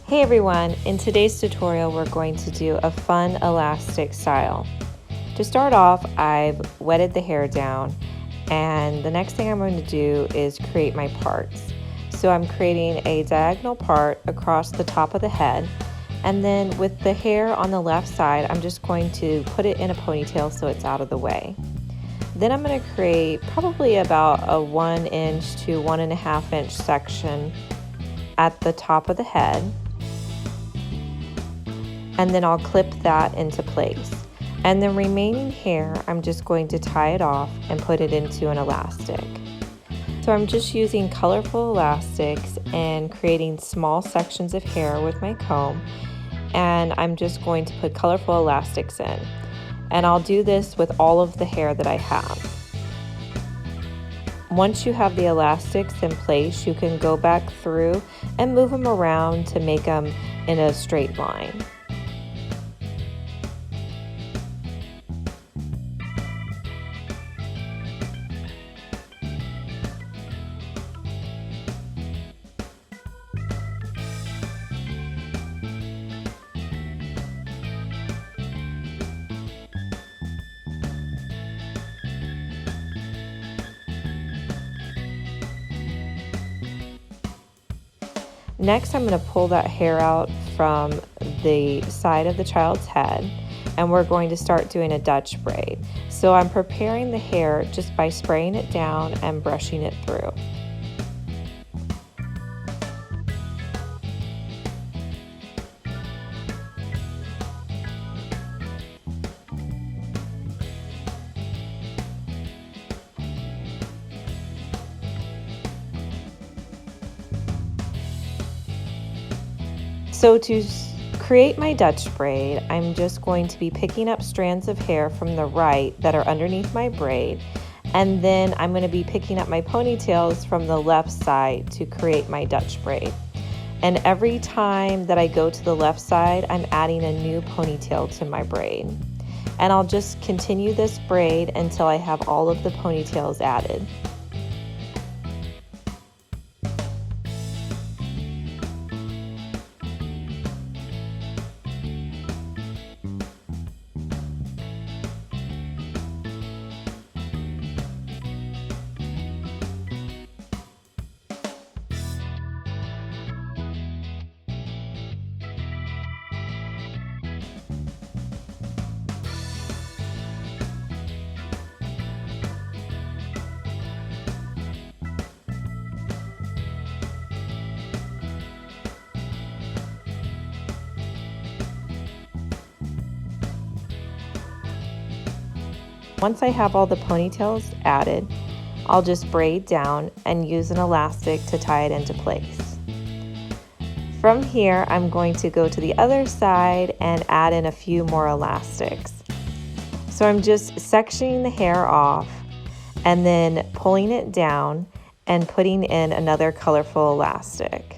Hey everyone, in today's tutorial we're going to do a fun elastic style. To start off, I've wetted the hair down, and the next thing I'm going to do is create my parts. So I'm creating a diagonal part across the top of the head, and then with the hair on the left side, I'm just going to put it in a ponytail so it's out of the way. Then I'm going to create probably about a 1 inch to 1.5 inch section at the top of the head. And then I'll clip that into place. And the remaining hair, I'm just going to tie it off and put it into an elastic. So I'm just using colorful elastics and creating small sections of hair with my comb, and I'm just going to put colorful elastics in. And I'll do this with all of the hair that I have. Once you have the elastics in place, you can go back through and move them around to make them in a straight line. Next, I'm going to pull that hair out from the side of the child's head, and we're going to start doing a Dutch braid. So I'm preparing the hair just by spraying it down and brushing it through. So to create my Dutch braid, I'm just going to be picking up strands of hair from the right that are underneath my braid, and then I'm going to be picking up my ponytails from the left side to create my Dutch braid. And every time that I go to the left side, I'm adding a new ponytail to my braid. And I'll just continue this braid until I have all of the ponytails added. Once I have all the ponytails added, I'll just braid down and use an elastic to tie it into place. From here, I'm going to go to the other side and add in a few more elastics. So I'm just sectioning the hair off and then pulling it down and putting in another colorful elastic.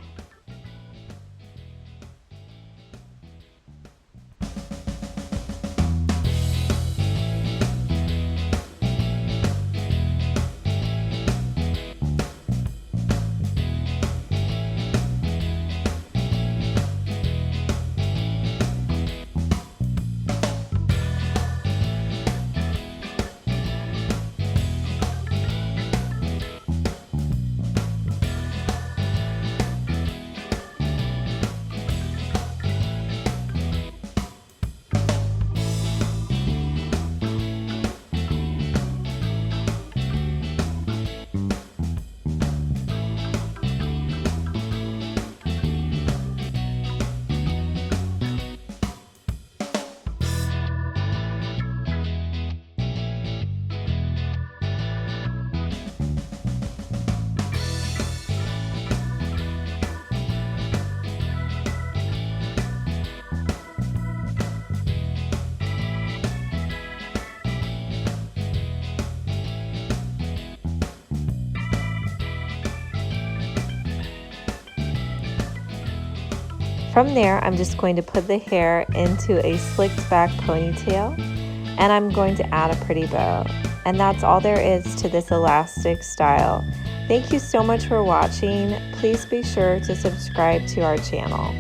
From there, I'm just going to put the hair into a slicked back ponytail, and I'm going to add a pretty bow. And that's all there is to this elastic style. Thank you so much for watching. Please be sure to subscribe to our channel.